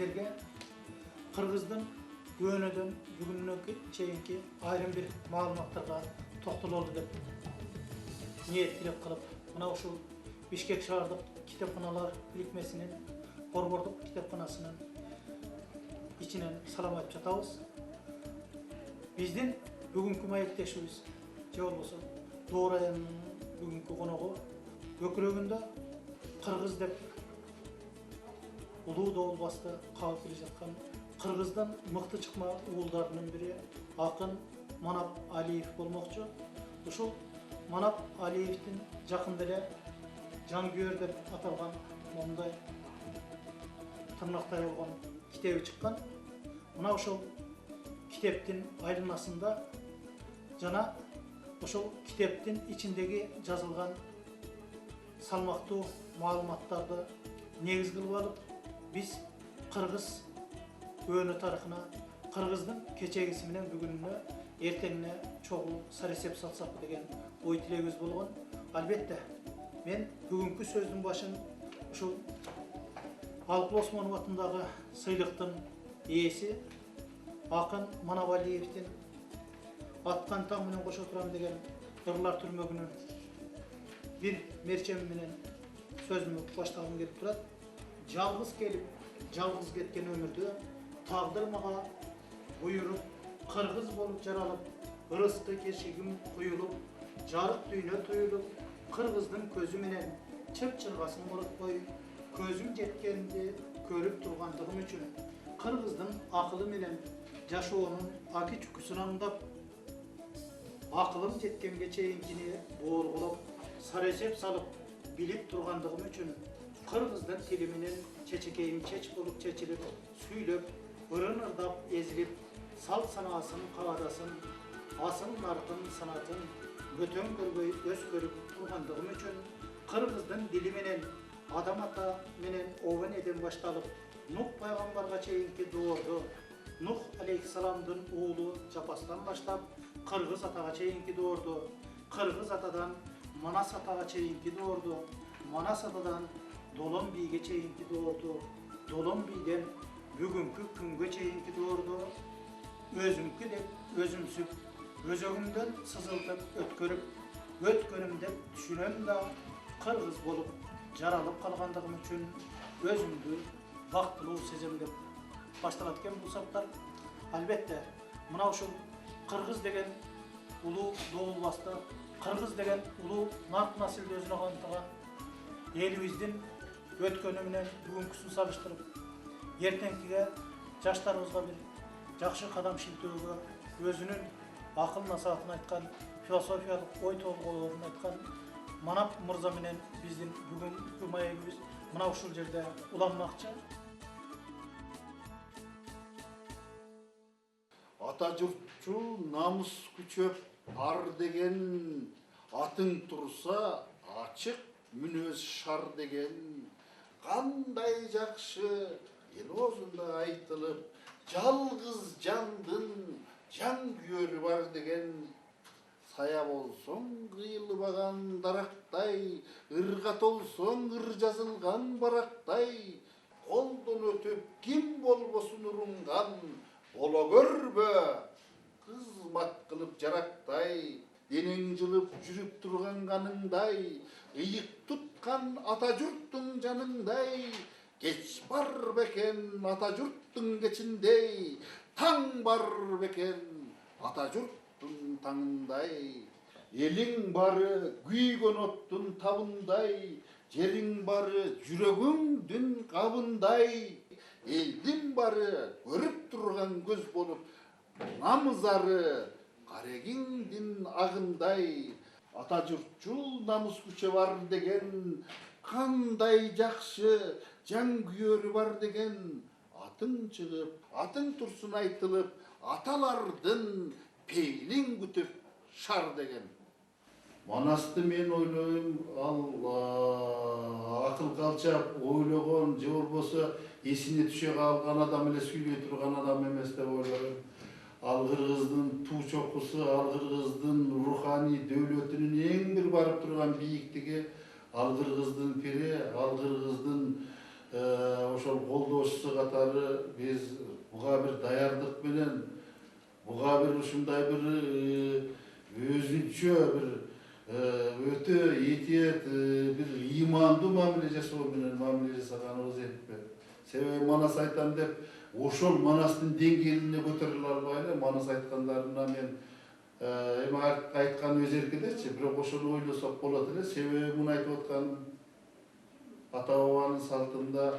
сіздерге Қырғыздың өнөдөн бүгүнүнө чейинки айрым бир маалыматтарга токтололу деп ниет тилек кылып, мына ушул Бишкек шаардык китепканалар бирикмесинин Борбордук китепканасынын ичинен салам айтып жатабыз. Биздин бүгүнкү маектешибиз же болбосо Доор айылынын бүгүнкү коногу өкүрөгүндө кыргыз деп улуу доолбасты кабып келе жаткан Кыргыздын мыкты чыкма уулдарынын бири акын Манап Алиев болмокчу. Ушул Манап Алиевдин жакында эле Жангүйөр деп аталган мондай тырнактай болгон китеби чыккан. Мына ошол китептин айланасында жана ошол китептин ичиндеги жазылган салмактуу маалыматтарды негиз кылып алып, биз кыргыз өнө тарыхына, кыргыздын кечегиси менен бүгүнүнө, эртеңине чогуу саресеп салсак деген ой тилегибиз болгон. Албетте, мен бүгүнкү сөздүн башын ушул Алпыл Осмонов атындагы сыйлыктын ээси акын Манап Алиевдин Аткан таң менен кошо турам деген ырлар түрмөгүнүн бир мерчеми менен сөзүмдү баштагым келип турат. Жалгыз келип, жалгыз кеткен өмүрдө тагдыр мага буйруп, кыргыз болуп жаралып, ырысты кешигим куюлуп, жарык дүйнө туюлуп, кыргыздын көзү менен чып-чыргасын коротпой, көзүм жеткенди көрүп тургандыгым үчүн, кыргыздын акылы менен жашоонун аки чукусун аңдап, акылым жеткенге чейинкини боорголоп, саресеп салып билип тургандыгым үчүн, кыргыздын тили менен чечекейим чеч болуп чечилип, сүйлөп, ырын ырдап эзилип, салт санаасын каадасын, асыл наркын санатын бөтөн көрбөй өскөрүп тургандыгым үчүн, кыргыздын дили менен адам ата менен Овен эден башталып, Нух пайгамбарга чейинки доорду, Нух алейхиссаламдын уулу Жапастан баштап, кыргыз атага чейинки доорду, кыргыз атадан Манас атага чейинки доорду, Манас атадан Долон бийге чейинки доорду, Долон бийден бүгүнкү күнгө чейинки доорду, өзүмкү деп өзүмсүп, өзөгүмдөн сызылтып өткөрүп, өткөнүм деп түшүнөм да, кыргыз болуп жаралып калгандыгым үчүн өзүмдү бактылуу сезем деп башталат экен бул саптар. Албетте, мына ушул кыргыз деген улуу доолбасты, кыргыз деген улуу нарк насилди өзүнө камтыган элибиздин өткөнү менен бүгүнкүсүн салыштырып, эртеңкиге жаштарыбызга бир жакшы кадам шилтөөгө, өзүнүн акыл насаатын айткан, философиялык ой толгоолорун айткан Манап мырза менен биздин бүгүнкү маегибиз мына ушул жерде уланмакчы. Ата журтчу намыс күчөп ар деген, атың турса ачык мүнөз шар деген, кандай жакшы эл оозунда айтылып, жалгыз жандын жан күйөрү бар деген, сая болсоң кыйылбаган дарактай, ырга толсоң ыр жазылган барактай, колдон өтүп ким болбосун урунган, боло көрбө кызмат кылып жарактай, денең жылып жүрүп турган каныңдай, ыйык туткан ата журттуң жаныңдай, кеч бар бекен ата журттуң кечиндей, таң бар бекен ата журттуң таңындай, элиң бары күйгөн оттун табындай, жериң бары жүрөгүңдүн кабындай, элдин бары көрүп турган көз болуп, намыз ары карегиңдин агындай, ата журтчул намыс күчө бар деген, кандай жакшы жан күйөрү бар деген, атың чыгып, атың турсун айтылып, аталардын пейлиң күтүп шар деген. Манасты мен ойлойм, Алла, акыл калчап ойлогон же болбосо эсине түшө калган адам эле сүйлөй турган адам эмес деп ойлойм. Ал кыргыздын туу чокусу, ал кыргыздын руханий дөөлөтүнүн эң бир барып турган бийиктиги, ал кыргыздын пири, ал кыргыздын ошол колдоочусу катары биз буга бир даярдык менен, буга бир ушундай бир өзүнчө бир өтө этиет бир ыймандуу мамиле жасоо менен мамиле жасаганыбыз этпе. Себеби Манас айтам деп ошол Манастын деңгээлине көтөрүлө албай эле Манас айткандарына мен эми айткан өз эркидечи, бирок ошону ойлосок болот эле. Себеби муну айтып атканым ата бабанын салтында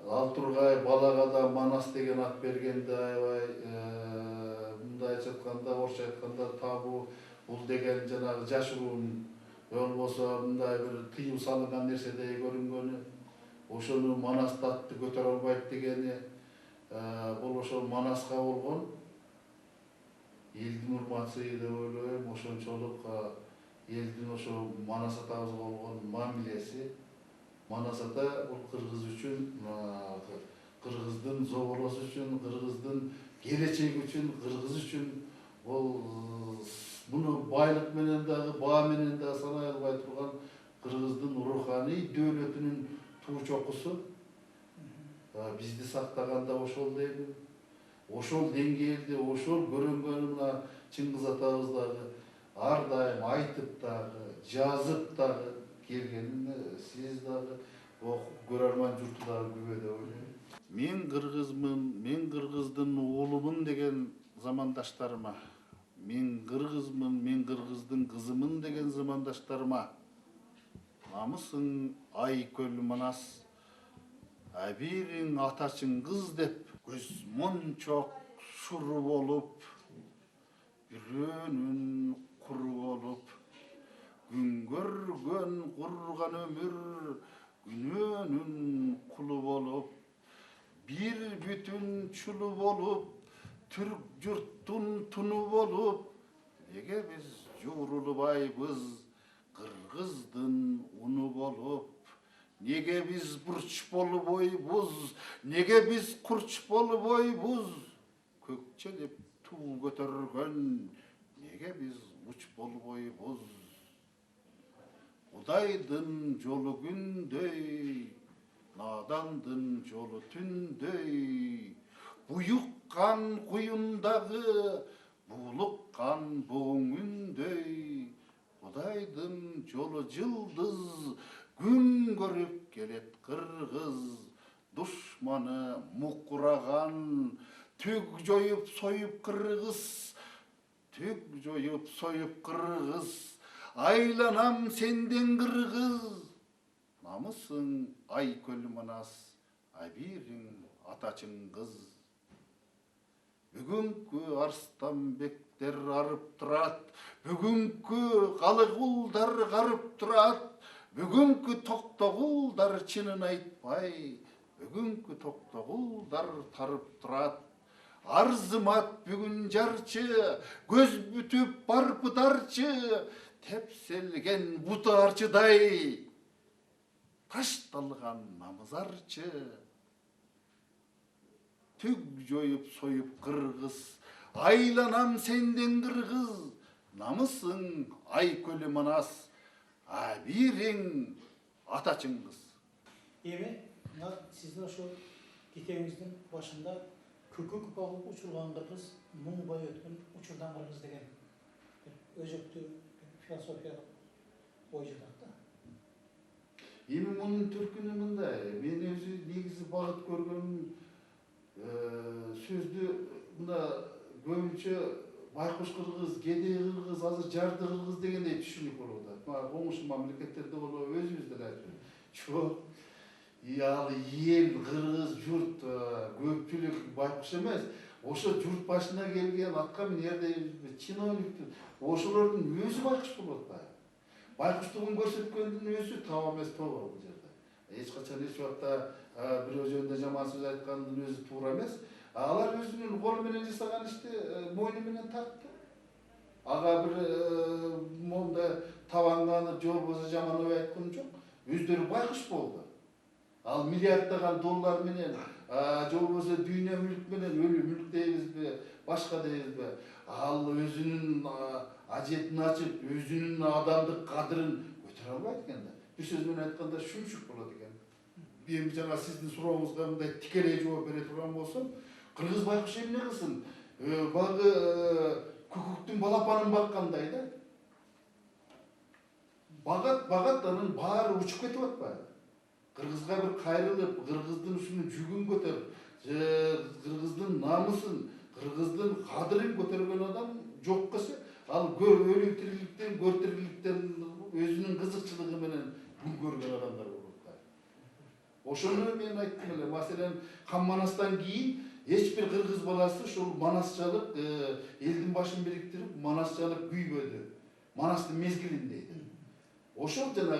Алтургай балага да Манас деген ат бергенде аябай мындайча айтканда, орусча айтканда табуу бул деген жанагы жашыруун болбосо мындай бир тыюу салынган нерседей көрүнгөнү, ошону Манас атты көтөрө албайт дегени бул ошол Манаска болгон элдин урматы деп ойлойм. Ошончолук элдин ошо Манас атабызга болгон мамилеси. Манас ата бул кыргыз үчүн, кыргыздын зоболосу үчүн, кыргыздын келечеги үчүн, кыргыз үчүн бул муну байлык менен дагы, баа менен дагы санай албай турган кыргыздын руханий дөөлөтүнүн туу чокусу. Бизди сактаган да ошол дейм. Ошол деңгээлде, ошол көрүнгөнү мына Чыңгыз атабыз дагы ар дайым айтып дагы, жазып дагы келгенине сиз дагы көрөрман журту дагы күбө деп ойлойм. Мен кыргызмын, мен кыргыздын уулумун деген замандаштарыма, мен кыргызмын, мен кыргыздын кызымын деген замандаштарыма, намысың Айкөл Манас, абириң ата Чыңгыз деп, көз мончок шуру болуп, үрөнүн куру болуп, күн көргөн курган өмүр, күнөөнүн кулу болуп, бир бүтүн чулу болуп, түрк журттун туну болуп, неге биз жуурулбайбыз кыргыздын уну болуп, неге биз бурч болбойбуз, неге биз курч болбойбуз, көкчелеп туу көтөргөн, неге биз уч болбойбуз. Кудайдын жолу күндөй, надандын жолу түндөй, буюккан куюндагы, булуккан бооң үндөй, Кудайдын жолу жылдыз, күн көрүп келет кыргыз, душманы мукураган, түг жоюп союп кыргыз, түг жоюп союп кыргыз, айланам сенден кыргыз, намысың Айкөл Манас, абириң ата Чыңгыз. Бүгүнкү Арстанбектер арып турат, бүгүнкү Калыгулдар карып турат, бүгүнкү Токтогулдар чынын айтпай, бүгүнкү Токтогулдар тарып турат. Арзымат бүгүн жарчы, көз бүтүп барпыдарчы, тепселген буту арчыдай, ташталган намыз арчы. Түг жоюп союп кыргыз, айланам сенден кыргыз, намысың Айкөл Манас, абириң ата Чыңгыз. Эми сиздин ошол китебиңиздин башында көкөк багып учурган кыргыз, муңбай өткөн учурдан кыргыз деген өзөктүү философиялык ой жатат да. Эми мунун төркүнү мындай, мен өзү негизи багыт көргөн сөздү мына көбүнчө байкуш кыргыз, кедей кыргыз, азыр жарды кыргыз дегендей түшүнүк болуп атат. Коңшу мамлекеттерде болобу, өзүбүз деле айтып. Жок. Ал эл, кыргыз журт көпчүлүк байкуш эмес. Ошо журт башына келген атка минердей чиновниктер, ошолордун өзү байкуш болуп атпайбы? Байкуштугун көрсөткөндүн өзү таба эмес тоба бул жерде. Эч качан эч убакта бирөө жөнүндө жаман сөз айткандын өзү туура эмес. Алар өзүнүн колу менен жасаган ишти мойну менен тартты. Ага бир монда табанганып же болбосо жаман ой айткан жок. Өздөрү байкуш болду. Ал миллиарддаган доллар менен, же болбосо дүйнө мүлк менен, өлү мүлк дейбизби, башка дейбизби, ал өзүнүн ажетин ачып, өзүнүн адамдык кадырын көтөрө албайт экен да. Бир сөз менен айтканда шүмшүк болот экен. эми жана сиздин сурооңузга мындай тикелей жооп бере турган болсом, кыргыз байкуш эмне кылсын? Багы күкүктүн балапанын баккандай да. Багат анын баары учуп кетип атпайбы? Кыргызга бир кайрылып, кыргыздын ушуну жүгүн көтөрүп, кыргыздын намысын, кыргыздын кадырын көтөргөн адам жок болсо, ал өлүү тириликтен, көр тириликтен өзүнүн кызыкчылыгы менен күн көргөн адамдар болот. Ошону мен айттым эле. Маселен, Кам Манастан кийин эч бир кыргыз баласы ушул манасчалык элдин башын бириктирип, манасчалык күйбөдү. Манастын мезгилинде. Ошол жана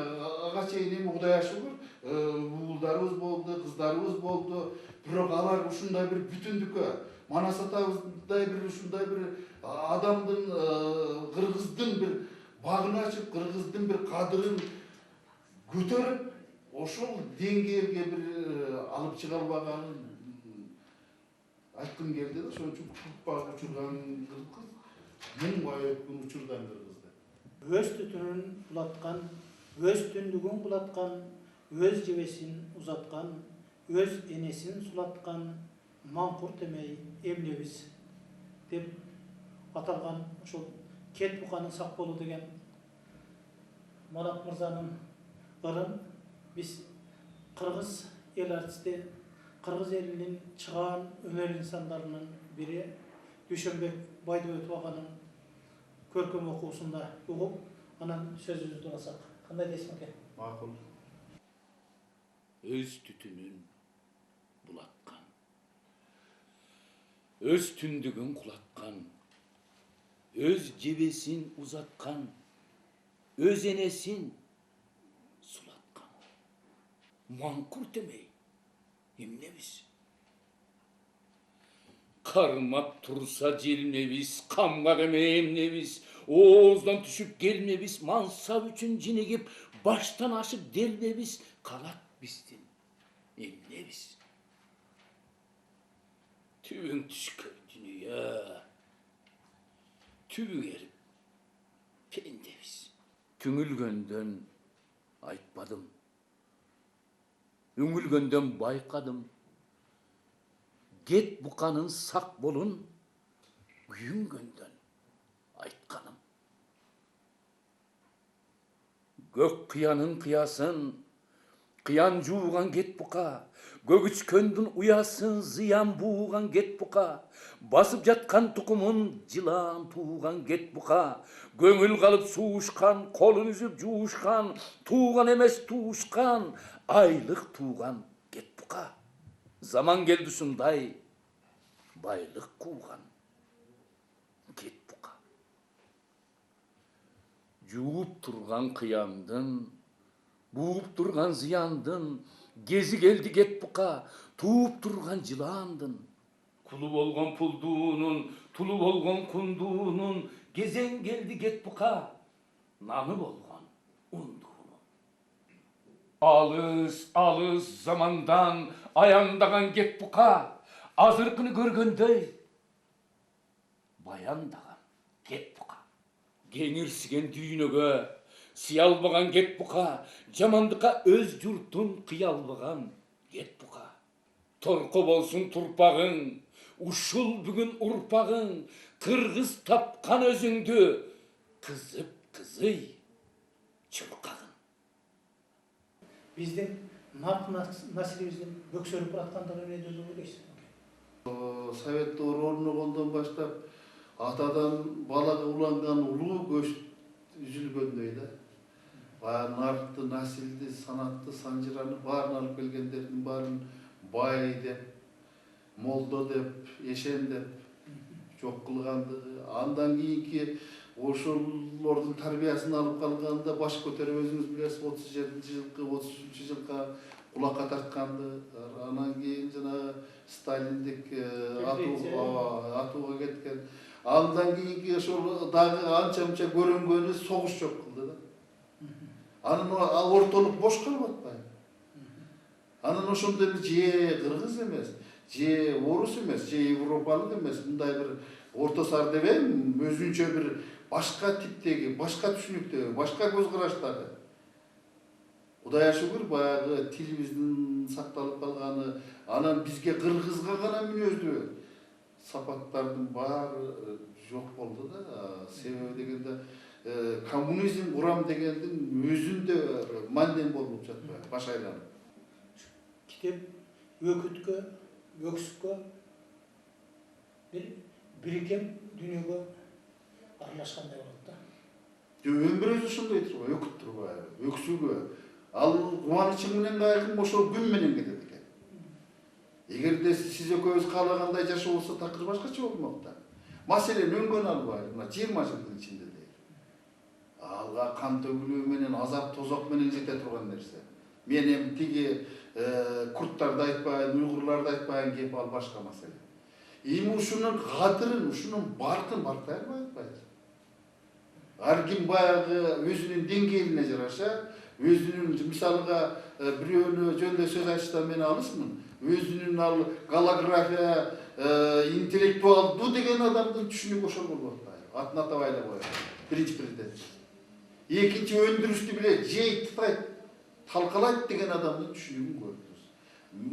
ага чейин эми Кудайга шүгүр, уулдарыбыз болду, кыздарыбыз болду. Бирок алар ушундай бир бүтүндүккө, Манас атабыздай бир ушундай бир адамдын, кыргыздын бир багын ачып, кыргыздын бир кадырын көтөрүп, ошол деңгээлге бир алып чыга албаганын айткым келди да. Ошон үчүн турпак учурган кыргыз, муң байыпкын учурдан кыргызды. Өз түтүнүн улаткан, өз түндүгүн кулаткан, өз жебесин узаткан, өз энесин сулаткан, маңкур демей эмнебиз деп аталган ошол Кет Буканын сак болуу деген Марат мырзанын ырын биз кыргыз эл артисти, кыргыз элинин чыгаан өнөр инсандарынын бири Дүйшөнбек Байдыбеков аганын көркөм окуусунда угуп, анан сөзүбүздү алсак. Кандай дейсиң экен? Макул. Өз түтүнүн булаткан, өз түндүгүн кулаткан, өз жебесин узаткан, өз энесин сулаткан. Маңкур демей эмнебиз? Кармап турса желмебиз, камга демей эмнебиз? Ооздан түшүп келмебиз, мансап үчүн жинигип, баштан ашып делбебиз? Калат биздин эмнебиз? Түбүң түшкөн дүнүйө, түбү керип пендебиз. Түңүлгөндөн айтпадым, үңүлгөндөн байкадым. Кет Буканын сак болун күйүнгөндөн айтканым. Көк кыянын кыясын, кыян жууган Кет Бука, көгүчкөндүн уясын зыян бууган Кет Бука, басып жаткан тукумун жылаан тууган Кет Бука, көңүл калып суушкан, колун үзүп жуушкан, тууган эмес туушкан, айлык тууган Кет Бука. Zaman geldi ушундай байлык кууган Кет Бука. Жууп турган кыяндын, бууп турган зыяндын, кези келди Кет Бука, тууп турган жылаандын. Кулу болгон пулдуунун, тулу болгон кундуунун, кезең келди Кет Бука, наны болгон ундуунун. Алыс замандан аяңдаган Кет Бука, азыркыны көргөндөй баяндаган Кет Бука. Кеңирсиген дүйнөгө сыя албаган Кет Бука, жамандыкка өз журтун кыя албаган Кет Бука. Торко болсун турпагың, ушул бүгүн урпагың, кыргыз тапкан өзүңдү, кызып кызый чуркагың. Биздин нарк населибиздин бөксөрүп бараткандыгы эмне деп ойлойсуң? Совет доору орногондон баштап атадан балага уланган улуу көч үзүлгөндөй да. Баягы наркты, насилди, санатты, санжыраны баарын алып келгендердин баарын бай деп, молдо деп, эшен деп жок кылгандыгы. Андан кийинки ошолордун тарбиясын алып калганда баш көтөрүп өзүңүз билесиз, 37-жылкы, 33 жылга кулакка тартканды. Анан кийин жана Сталиндик атууга кеткен. Андан кийинки ошол дагы анча-мынча көрүнгөнү согуш жок кылды да. Анан ортолук бош калып атпайбы? Анан ошондо же кыргыз эмес, же орус эмес, же европалык эмес, мындай бир орто сар деп өзүнчө бир башка типтеги, башка түшүнүктөгү, башка көз караштагы Кудайга шүгүр баягы тилибиздин сакталып калганы, анан бизге кыргызга гана мүнөздүү сапаттардын баары жок болду да. Себеби дегенде коммунизм курам дегендин өзүндө манден болуп жатпайбы, баш айланып. Китеп өкүткө, өксүккө бир бирикем дүйнөгө аралашкандай болот да. Өмүр өзү ошондой турбайбы, өкүт турбайбы, өксүгө. Ал кубанычың менен кайгың ошол күн менен кетет экен. Эгерде сиз экөөбүз каалагандай жашоо болсо такыр башкача болмок да. Маселен өнгөн албайбы, мына 20 жылдын ичинде дейт. Алга кан төгүлүү менен, азап тозок менен жете турган нерсе. Мен эми тиги курттарды айтпайын, уйгурларды айtпайын кеп, ал башка маселе. Эми ушунун кадырын, ушунун баркын барктай албайбыз. Ар ким баягы өзүнүн деңгээлине жараша, өзүнүн мисалга бирөөнү жөнүндө сөз айтышта мен алысмын. Өзүнүн ал голография, интеллектуалдуу деген адамдын түшүнүгү ошол болуп атпайбы. Атын атабай эле коет. Биринчи президент. Экинчи өндүрүштү биле жейт, тытайт, талкалайт деген адамдын түшүнүгүн көрдүңүз.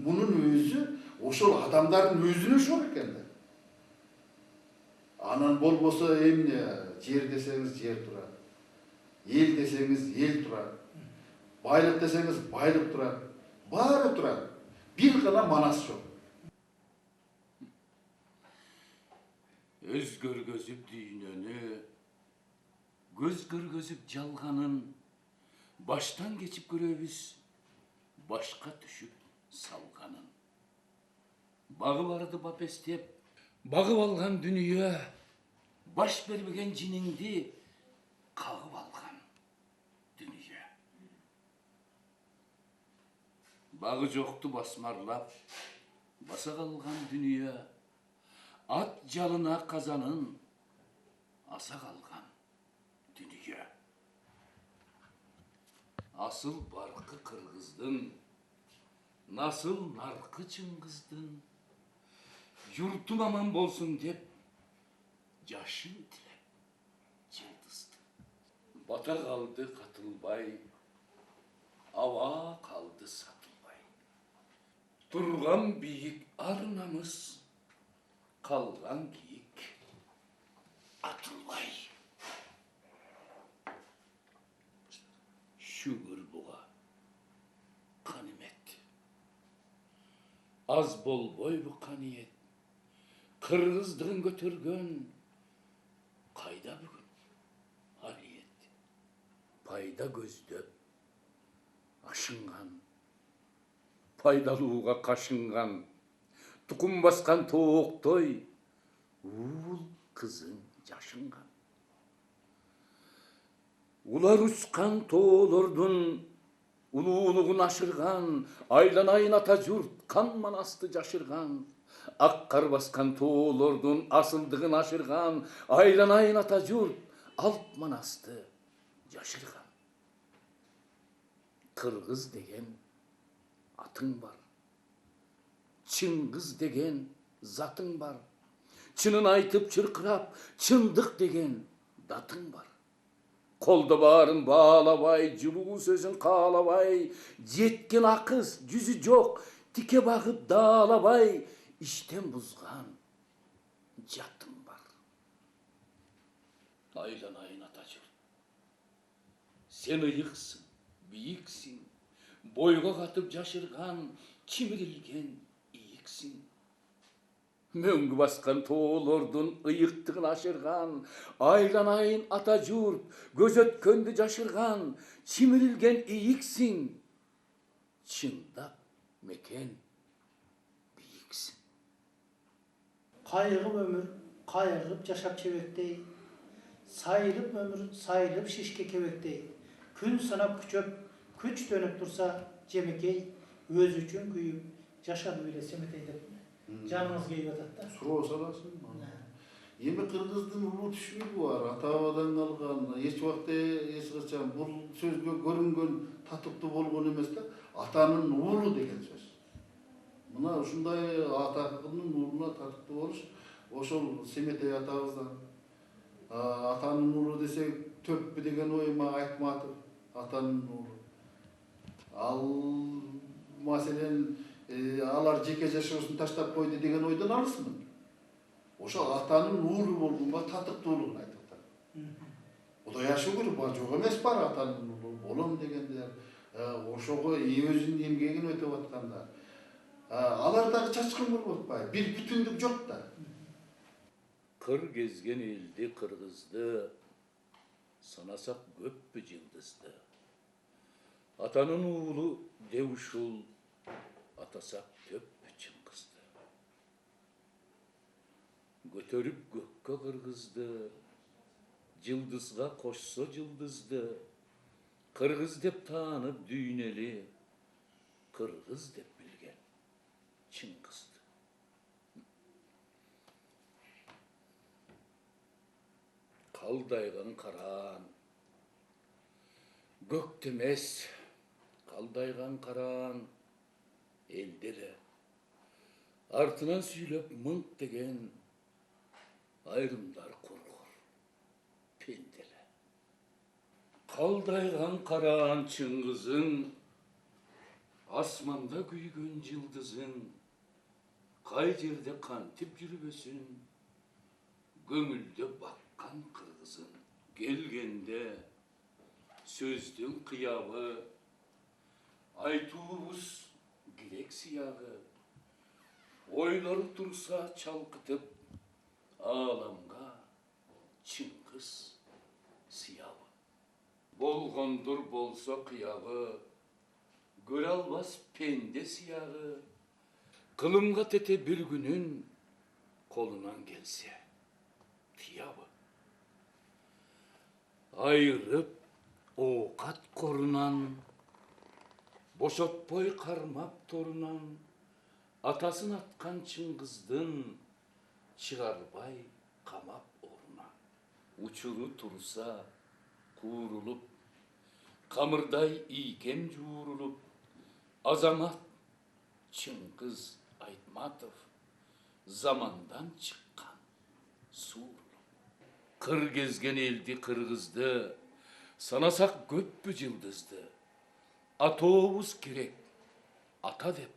Мунун өзү ошол адамдардын өзүнүн шок экен да. Анан болбосо эмне, жер десеңиз жер турат. Эл десеңиз эл турат. Байлык десеңиз байлык турат. Баары турат. Бир гана манас жок. Өз көргөзүп дүйнөнү, көз көргөзүп жалганын, баштан кечип көрөбүз, башка түшүп салганын. Багып арды бапестеп, багып алган дүнүйө, баш бербеген жиниңди кагып алган дүнүйө. Багы жокту басмарлап, баса калган дүнүйө, ат жалына казанын аса калган дүнүйө. Асыл баркы кыргыздын, насыл наркы чыңгыздын, юртум аман болсун деп, жашын тилеп жылдызды. Бата калды катылбай, аба калды сатылбай. Турган бийик ар намыс, калган кийик атылбай. Шүгүр буга канимет. Аз болбойбу каниет. Кыргыздыгын көтөргөн кайда бүгүн ариет. Пайда көздөп ашынган, пайдалууга кашынган, тукум баскан тооктой уул кызың жашынган. Улар учкан тоолордун улуулугун ашырган, айланайын ата журт кан манасты жашырган. Ак кар баскан тоолордун асылдыгын ашырган, айланайын ата журт алп манасты жашырган. Кыргыз деген атың бар, Чыңгыз деген затың бар. Чынын айтып чыркырап, чындык деген датың бар. Колдо баарын баалабай, жылуу сөзүн каалабай, жеткен акыз жүзү жок, тике багып даалабай, иштен бузган жатың бар. Айланайын ата журт. Сен ыйыксың, бийиксиң, бойго катып жашырган, чимирилген ийиксиң. Мөңгү баскан тоолордун ыйыктыгын ашырган, айланайын ата журт, көз өткөндү жашырган, чимирилген ийиксиң. Чындап мекен бийиксиң. Кайгып өмүр, кайгып жашап чебектей, сайылып өмүр, сайылып шишке кебектей. Күн санап күчөп, күч төнүп турса, жемекей, өз үчүн күйүп, жашады эле семетей деп жаныңыз кейип атат да. Суроо саласың. Эми кыргыздын улуу түшүнүгү бар, ата бабадан калган, эч убакта эч качан бул сөзгө көрүнгөн татыктуу болгон эмес да, атанын уулу деген сөз. Мына ушундай атанын уулуна татыктуу болуш, ошол Семетей атабыздан. Атанын уулу десек, төппү деген ой мага айтматыр, атанын уулу. Ал маселен алар жеке жашоосун таштап койду деген ойдон алысмын. Ошол атанын уулу болгонго татыктуулугун айтып атат. Кудайга шүгүр, жок эмес бар атанын уулу болом дегендер. Ошого өзүнүн эмгегин өтөп аткандар. Алар дагы чачкын болуп атпайбы? Бир бүтүндүк жок да. Кыр кезген элди кыргызды санасак көппү жылдызды. Атанын уулу деп ушул атасак көппү чыңгызды. Көтөрүп көккө кыргызды, жылдызга кошсо жылдызды, кыргыз деп таанып дүйнөли, кыргыз деп билген чыңгызды. Калдайган караан, көктө эмес, калдайган караан, элделе. Артынан сүйлөп мыңк деген айрымдар кургур, пенделе. Калдайган караан чыңгызың, асманда күйгөн жылдызың, кай жерде кантип жүрбөсүн, көңүлдө баккан кыргызың. Келгенде сөздүн кыябы, айтуубуз керек сыягы, ойлор турса чалкытып, ааламга чыңгыз сыябы. Болгондур болсо кыябы, көрө албас пенде сыягы, кылымга тете бир күнүн колунан келсе тыябы. Айырып оокат корунан, бошотпой кармап торунан, атасын аткан чыңгыздын чыгарбай камап орунан. Учуру турса куурулуп, камырдай ийкем жуурулуп, азамат Чыңгыз Айтматов замандан чыккан суурлук. Кыр кезген элди кыргызды санасак көппү жылдызды. Атообуз керек, ата деп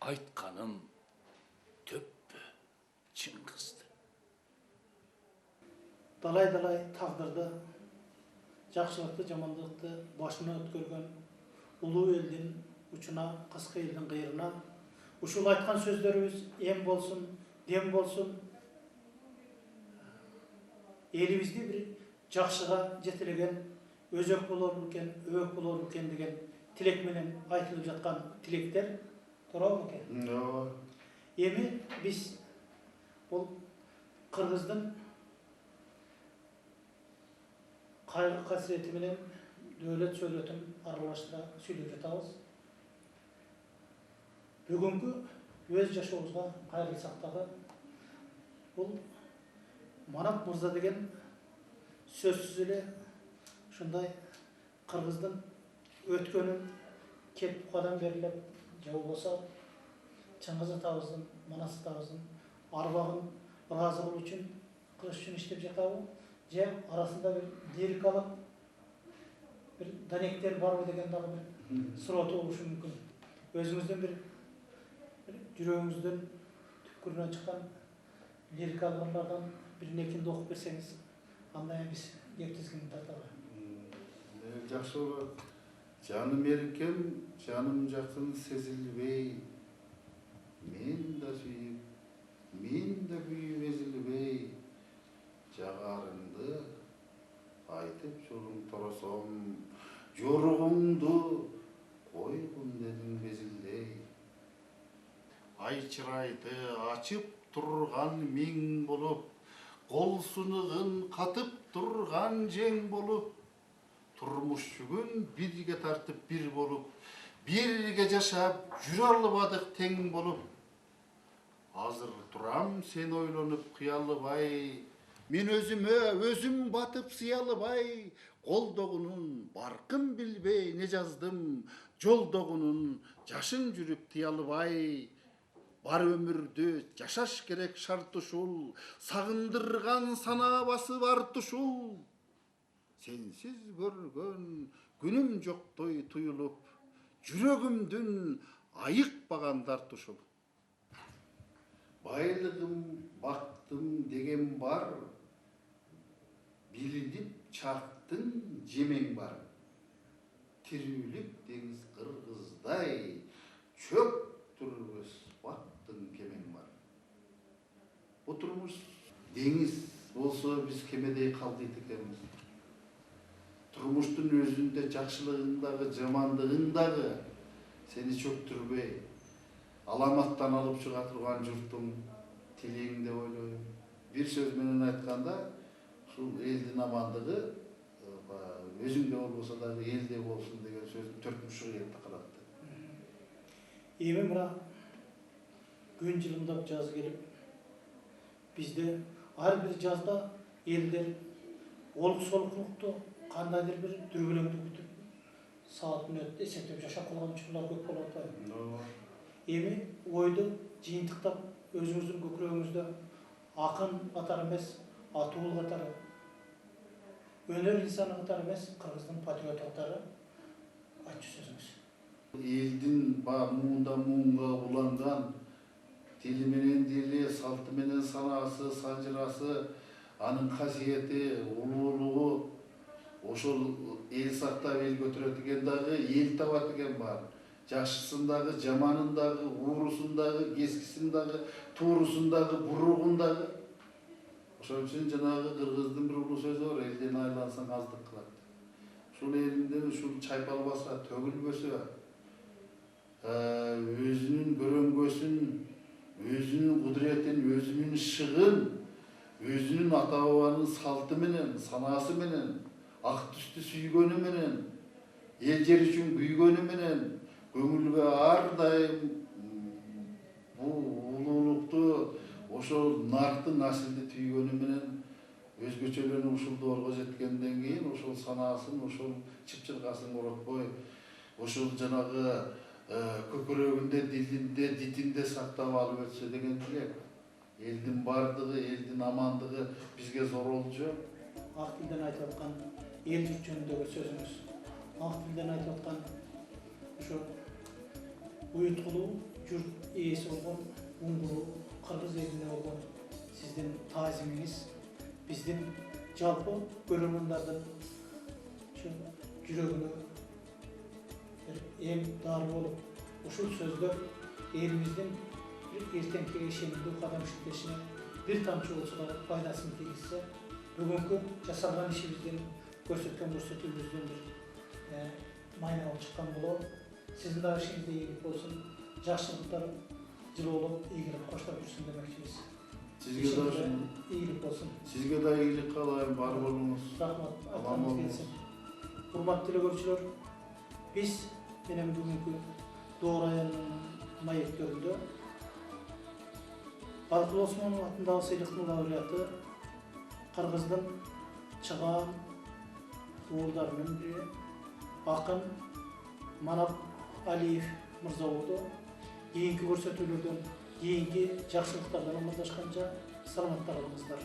айтканым төппү Чыңгызды. Далай-далай тагдырды, жакшылыкты, жамандыкты башына өткөргөн улуу элдин учуна, кыска элдин кыйрына ушул айткан сөздөрүбүз эм болсун, дем болсун, элибизди бир жакшыга жетелеген өзөк болор экен, өбөк болор экен деген тилек менен айтылып жаткан тилектер туурабы экен? Ооба. Эми биз бул кыргыздын кайгы касирети менен дөөлөт сөөлөтүн аралаштыра сүйлөп жатабыз. Бүгүнкү өз жашообузга кайрылсак дагы бул Манат мырза деген сөзсүз эле ушундай кыргыздын өткөнүн кеп букадан берилеп, же болбосо Чыңгыз атабыздын, Манас атабыздын арбагын ыраазы кылуу үчүн кылыш үчүн иштеп жатабы, же арасында бир лирикалык бир данектер барбы деген дагы бир суроо туулушу мүмкүн. Өзүңүздүн бир жүрөгүңүздүн түпкүрүнөн чыккан лирикалыктардан бирин экинди окуп берсеңиз, андай биз кептизгини тарталы. Жакшы болот. Жаным эркем, жаным жакын сезилбей, мен да сүйүп, мен да күйүп эзилбей, жагарымды айтып жолуң торосом, жоругуңду койгун дедиң безилдей. Ай чырайды ачып турган миң болуп, кол сунугун катып турган жең болуп, турмуш жүгүн бирге тартып бир болуп, бирге жашап жүрө албадык тең болуп. Азыр турам сени ойлонуп кыялыбай, мен өзүм батып сыялыбай, колдогунун баркын билбей не жаздым, жолдогунун жашын жүрүп тыялыбай. Бар өмүрдү жашаш керек шарт ушул, сагындырган санабасы барт ушул. Сенсиз көргөн күнүм жоктой туюлуп, жүрөгүмдүн айыкпаган дарты ушул. Байлыгым, бактым деген бар, билинип чактын жемең бар. Тирүүлүк деңиз кыргыздай, чөп түрбөс бактын кемең бар. Бу турмуш деңиз болсо биз кемедей калдыйт экенбиз. Турмуштун өзүндө жакшылыгындагы, жамандыгындагы сени чөктүрбөй, аламаттан алып чыга турган журтуң тилең деп ойлойм. Бир сөз менен айтканда, ушул элдин амандыгы өзүңдө болбосо дагы элде болсун деген сөздүн төртмүшү келип такалат. Эми мына күн жылымдап жаз келип, бизде ар бир жазда элдер олук солукулукту кандайдыр бир дүрбөлөңдү күтүп, саат мүнөттү эсептеп жашап калган учурлар көп болуп атпайбы? Эми ойду жыйынтыктап өзүңүздүн көкүрөгүңүздө акын катары эмес, атуул катары, өнөр инсаны катары эмес, кыргыздын патриоту катары айтчу сөзүңүз. Элдин муунда муунга уланган тили менен дили, салты менен санаасы, санжырасы, анын касиети, улуулугу ошол эл сактап эл көтөрөт экен дагы, эл табат экен бар. Жакшысын дагы, жаманын дагы, уурусун дагы, кескисин дагы, туурусун дагы, буругун дагы. Ошон үчүн жанагы кыргыздын бир улуу сөзү бар, элден айлансаң аздык кылат. Ушул элинден ушул чайпалбаса, төгүлбөсө, өзүнүн көрөңгөсүн, өзүнүн кудуретин, өзүнүн шыгын, өзүнүн ата бабанын салты менен, санаасы менен, ак түстү сүйгөнү менен, эл жер үчүн күйгөнү менен, көңүлгө ар дайым бул улуулукту, ошол наркты насилди түйгөнү менен өзгөчөлөнүп ушул доорго жеткенден кийин ошол санаасын, ошол чыпчыргасын коротпой, ошол жанагы көкүрөгүндө, дилинде, дитинде сактап алып өтсө деген тилек. Элдин бардыгы, элдин амандыгы бизге зор болчу. Ак тилден айтып аткан эл журт жөнүндөгү сөзүңүз, ак тилден айтып аткан ошо уюткулуу журт ээси болгон уңгуру кыргыз элине болгон сиздин таазимиңиз биздин жалпы көрөрмандардын жүрөгүнө эң дары болуп, ушул сөздөр элибиздин эртеңки ишенимдүү кадам иштешине бир тамчы болсо да пайдасын тийгизсе, бүгүнкү жасалган ишибиздин көрсөткөн көрсөтүүбүздүн бир майна болуп чыккан болот. Сиздин дагы ишиңизде ийгилик болсун, жакшылыктар жылуулуп, ийгилик коштоп жүрсүн демекчибиз. Сизге да ийгилик болсун. Сизге да ийгилик каалайм, бар болуңуз. Рахмат, атыңыз келсин. Урматтуу телекөрүүчүлөр, биз менен бүгүнкү Доор аянынын маектөрүндө Балкул Осмонов атындагы сыйлыктын лауреаты, Кыргыздын чыгаан уулдарынын бири акын Манап Алиев мырза болду. Кийинки көрсөтүүлөрдөн, кийинки жакшылыктардан амандашканча саламатта калыңыздар.